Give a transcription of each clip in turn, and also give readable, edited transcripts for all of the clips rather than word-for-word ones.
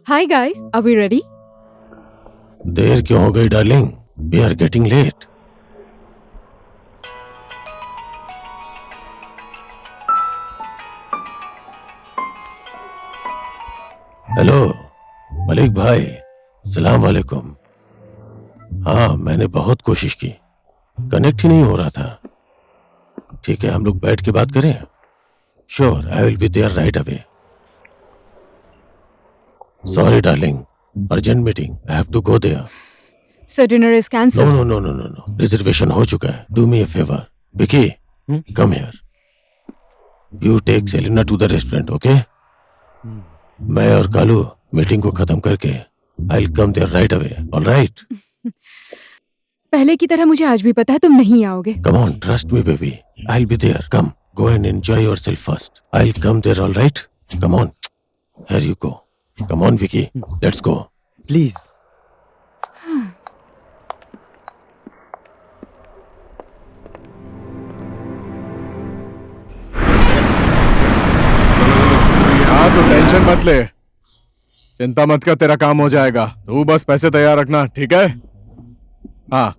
Hi guys, are we ready? देर क्यों हो गई darling? We are getting late. Hello Malik भाई, सलाम वालेकुम। हाँ, मैंने बहुत कोशिश की, कनेक्ट ही नहीं हो रहा था। ठीक है, हम लोग बैठ के बात करें। Sure, I will be there right away. Sorry darling, urgent meeting, I have to go there. So dinner is no cancelled. No no no no no, reservation हो चुका है। Do me a favour, Vicky, come here. You take Selina to the restaurant, okay? मैं और Kalu meeting को खत्म करके I will come there right away, alright? पहले की तरह मुझे आज भी पता है तुम नहीं आओगे। Come on, trust me baby, I will be there. Come, go and enjoy yourself first. I will come there, alright? Come on, here you go. Come on Vicky, let's go. Please. हाँ तो tension मत ले, चिंता मत कर, तेरा काम हो जाएगा। तू बस पैसे तैयार रखना, ठीक है? हाँ।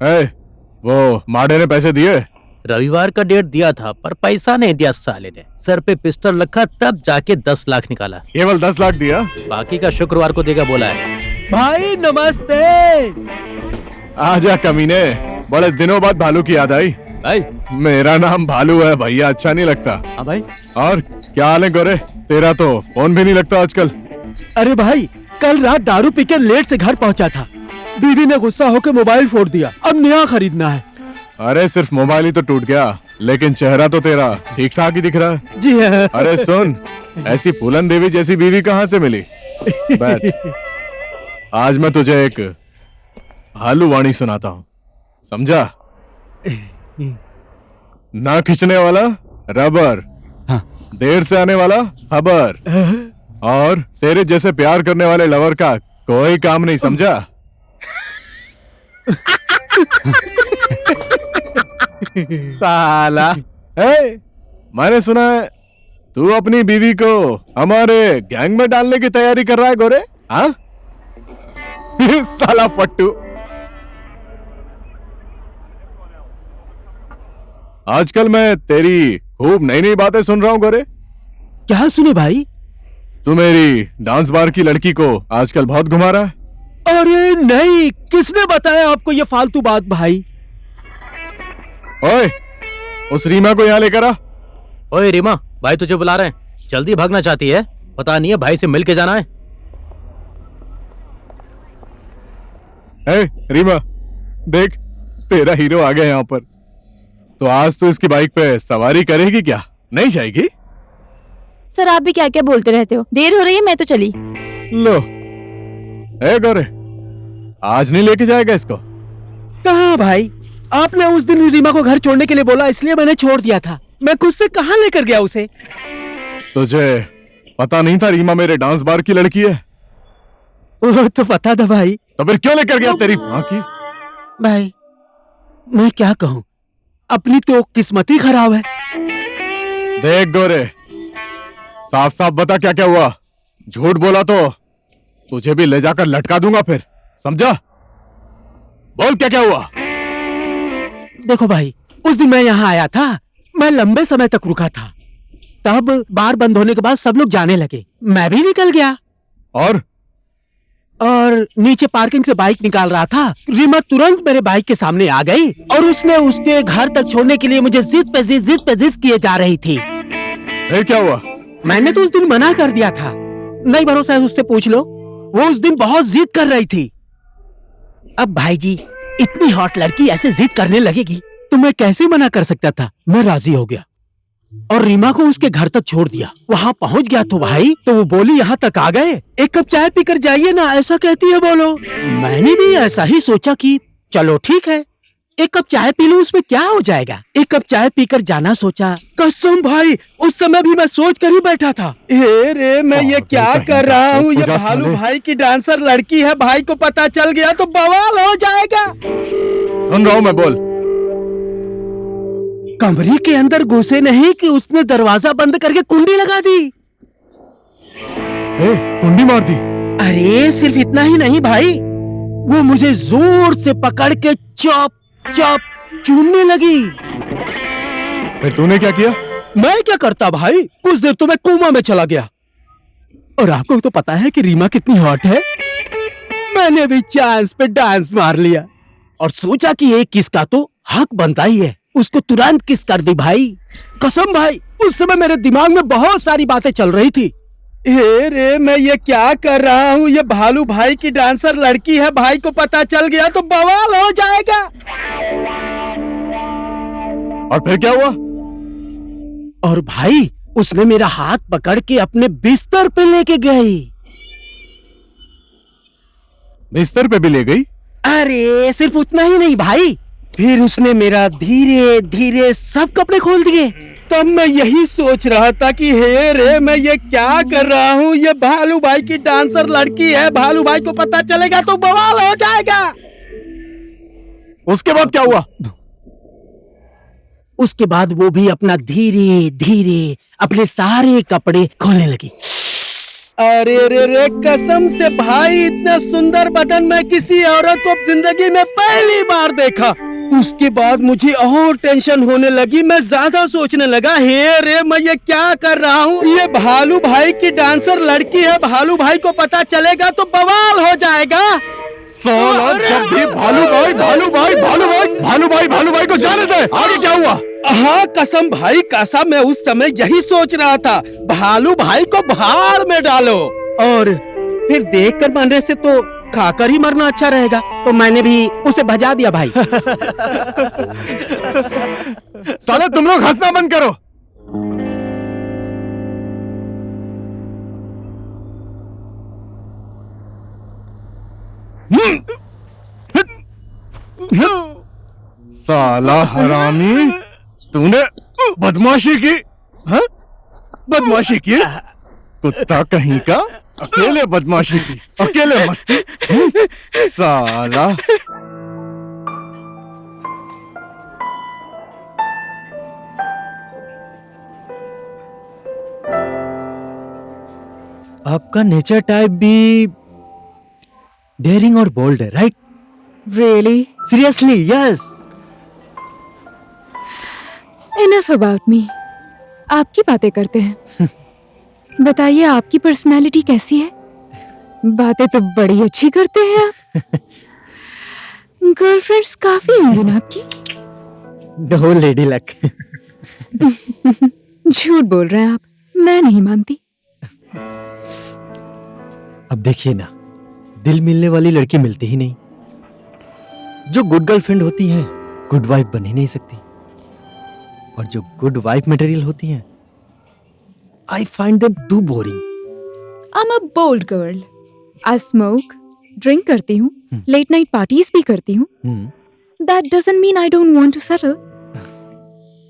ए, वो माडे ने पैसे दिए? रविवार का डेट दिया था पर पैसा नहीं दिया साले ने। सर पे पिस्टल रखा तब जाके 10 लाख निकाला। केवल 10 लाख दिया? बाकी का शुक्रवार को देगा बोला है। भाई नमस्ते। आजा कमीने, बड़े दिनों बाद भालू की याद आई। भाई मेरा नाम भालू है भैया, अच्छा नहीं लगता? हाँ भाई। और क्या हाल है गोरे? तेरा तो फोन भी नहीं लगता आजकल। अरे भाई, कल रात दारू पी के लेट से घर पहुंचा था। बीवी ने गुस्सा होकर मोबाइल फोड़ दिया, अब नया खरीदना है। अरे सिर्फ मोबाइल ही तो टूट गया, लेकिन चेहरा तो तेरा ठीक ठाक ही दिख रहा है। जी हाँ। अरे सुन, ऐसी फूलन देवी जैसी बीवी कहाँ से मिली? बैठ, आज मैं तुझे एक भालू वाणी सुनाता हूँ, समझा? ना खींचने वाला रबर, हाँ। देर से आने वाला खबर, और तेरे जैसे प्यार करने वाले लवर का कोई काम नहीं, समझा? साला। मैंने सुना है तू अपनी बीवी को हमारे गैंग में डालने की तैयारी कर रहा है गोरे, हाँ? साला फट्टू। आजकल मैं तेरी खूब नई नई बातें सुन रहा हूँ गोरे। क्या सुने भाई? तू मेरी डांस बार की लड़की को आजकल बहुत घुमा रहा है। अरे नहीं, किसने बताया आपको ये फालतू बात भाई? ओए, उस रीमा को यहाँ लेकर आ। ओए रीमा, भाई तुझे बुला रहे हैं। जल्दी भागना चाहती है, पता नहीं है भाई से मिल के जाना है। रीमा, देख तेरा हीरो आ गया यहाँ पर। तो आज तो इसकी बाइक पे सवारी करेगी क्या? नहीं जाएगी? सर आप भी क्या क्या बोलते रहते हो, देर हो रही है, मैं तो चली। लो, गौरे, आज नहीं लेके जाएगा इसको? कहाँ भाई, आपने उस दिन रीमा को घर छोड़ने के लिए बोला, इसलिए मैंने छोड़ दिया था। मैं खुद से कहाँ लेकर गया उसे? तुझे पता नहीं था रीमा मेरे डांस बार की लड़की है? वो तो पता था भाई। तो फिर क्यों लेकर गया तेरी माँ की? भाई मैं क्या कहूँ, अपनी तो किस्मत ही खराब है। देख गोरे, साफ साफ बता क्या क्या हुआ। झूठ बोला तो तुझे भी ले जाकर लटका दूंगा फिर, समझा? बोल क्या क्या हुआ। देखो भाई, उस दिन मैं यहाँ आया था, मैं लंबे समय तक रुका था। तब बार बंद होने के बाद सब लोग जाने लगे, मैं भी निकल गया। और नीचे पार्किंग से बाइक निकाल रहा था, रीमा तुरंत मेरे बाइक के सामने आ गई और उसने उसके घर तक छोड़ने के लिए मुझे जिद पे जिद किए जा रही थी। फिर क्या हुआ? मैंने तो उस दिन मना कर दिया था। नहीं भरोसा है उससे पूछ लो, वो उस दिन बहुत जिद कर रही थी। अब भाई जी, इतनी हॉट लड़की ऐसे जिद करने लगेगी तो मैं कैसे मना कर सकता था? मैं राजी हो गया और रीमा को उसके घर तक छोड़ दिया। वहाँ पहुँच गया तो भाई, तो वो बोली यहाँ तक आ गए, एक कप चाय पीकर जाइए ना, ऐसा कहती है। बोलो, मैंने भी ऐसा ही सोचा कि चलो ठीक है, एक कप चाय पी लूं, उसमें क्या हो जाएगा। एक कप चाय पीकर जाना सोचा। कसम भाई, उस समय भी मैं सोच कर ही बैठा था, ए रे मैं ये क्या कर रहा हूँ। ये भालू भाई की डांसर लड़की है, भाई को पता चल गया तो बवाल हो जाएगा। सुन रहा हूँ मैं, बोल। कमरे के अंदर घुसे नहीं कि उसने दरवाजा बंद करके कुंडी लगा दी। कुंडी मार दी? अरे सिर्फ इतना ही नहीं भाई, वो मुझे जोर से पकड़ के चॉप चॉप चूमने लगी। फिर तूने क्या किया? मैं क्या करता भाई, कुछ देर तो मैं कोमा में चला गया। और आपको तो पता है कि रीमा कितनी हॉट है। मैंने भी चांस पे डांस मार लिया और सोचा कि एक किस का तो हक बनता ही है। उसको तुरंत किस कर दी भाई। कसम भाई, उस समय मेरे दिमाग में बहुत सारी बातें चल रही थी। हे रे, मैं ये क्या कर रहा हूँ? ये भालू भाई की डांसर लड़की है, भाई को पता चल गया तो बवाल हो जाएगा। और फिर क्या हुआ? और भाई उसने मेरा हाथ पकड़ के अपने बिस्तर पे लेके गई। बिस्तर पे भी ले गई? अरे सिर्फ उतना ही नहीं भाई, फिर उसने मेरा धीरे धीरे सब कपड़े खोल दिए। तब मैं यही सोच रहा था कि हे रे, मैं ये क्या कर रहा हूँ? ये भालू भाई की डांसर लड़की है, भालू भाई को पता चलेगा तो बवाल हो जाएगा। उसके बाद क्या हुआ? उसके बाद वो भी अपना धीरे धीरे अपने सारे कपड़े खोलने लगी। अरे रे रे, कसम से भाई, इतना सुंदर बदन मैं किसी औरत को जिंदगी में पहली बार देखा। उसके बाद मुझे और टेंशन होने लगी। मैं ज्यादा सोचने लगा, हे रे, मैं ये क्या कर रहा हूँ? ये भालू भाई की डांसर लड़की है, भालू भाई को पता चलेगा तो बवाल हो जाएगा। साला जब भी भालू भाई को जाने दे। आगे क्या हुआ? हाँ कसम भाई, कसम, मैं उस समय यही सोच रहा था, भालू भाई को भाड़ में डालो। और फिर देखकर मरने से तो खाकर ही मरना अच्छा रहेगा, तो मैंने भी उसे भजा दिया भाई। साले तुम लोग हंसना बंद करो। साला हरामी, तूने बदमाशी की? हाँ? बदमाशी की? कुत्ता कहीं का, अकेले बदमाशी की, अकेले मस्ती। साला। आपका नेचर टाइप भी डेयरिंग और बोल्ड है, right? Really? Seriously, yes. Enough about me. आपकी बातें करते हैं। बताइए, आपकी पर्सनालिटी कैसी है? बातें तो बड़ी अच्छी करते हैं आप। गर्लफ्रेंड्स काफी होंगी ना आपकी? No lady luck. झूठ बोल रहे हैं आप, मैं नहीं मानती। अब देखिए ना, दिल मिलने वाली लड़की मिलती ही नहीं। जो गुड गर्लफ्रेंड होती हैं, गुड वाइफ बन ही नहीं सकती। और जो गुड वाइफ मटेरियल होती हैं, I find them too boring. I'm a bold girl. I smoke, drink करती हूँ, late night parties भी करती हूँ। That doesn't mean I don't want to settle.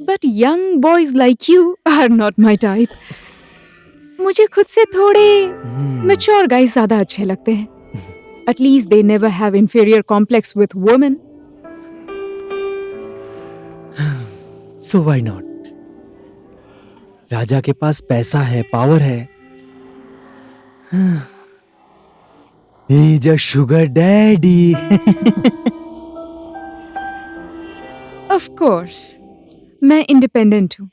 But young boys like you are not my type. मुझे खुद से थोड़े mature guys ज्यादा अच्छे लगते हैं। At least they never have inferior complex with women. So why not? राजा के पास पैसा है, पावर है। He's a sugar daddy. Of course, मैं इंडिपेंडेंट हूँ।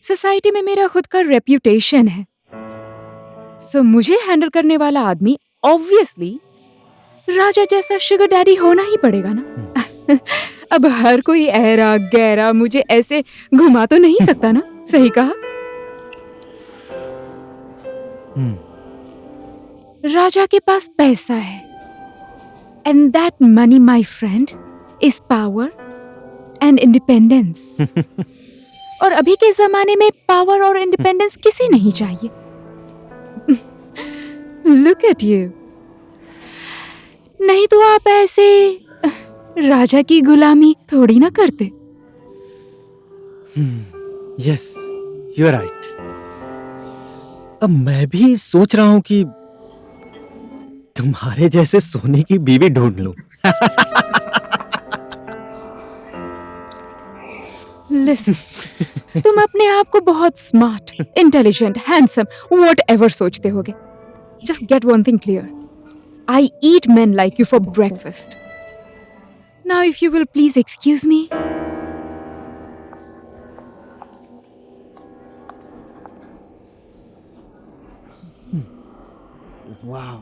सोसाइटी में मेरा खुद का रेप्यूटेशन है। सो मुझे हैंडल करने वाला आदमी ऑब्वियसली राजा जैसा शुगर डैडी होना ही पड़ेगा ना। अब हर कोई ऐरा गहरा मुझे ऐसे घुमा तो नहीं सकता ना। सही कहा। राजा के पास पैसा है, and that money my friend is power and independence. और अभी के जमाने में पावर और इंडिपेंडेंस किसे नहीं चाहिए। Look at you. नहीं तो आप ऐसे राजा की गुलामी थोड़ी ना करते। Yes, you are right. अब मैं भी सोच रहा हूं कि तुम्हारे जैसे सोने की बीवी ढूंढ लूं। Listen, तुम अपने आप को बहुत स्मार्ट, इंटेलिजेंट, हैंडसम, व्हाटएवर सोचते होगे. Just get one thing clear. I eat men like you for breakfast. Now, if you will please excuse me. वाह,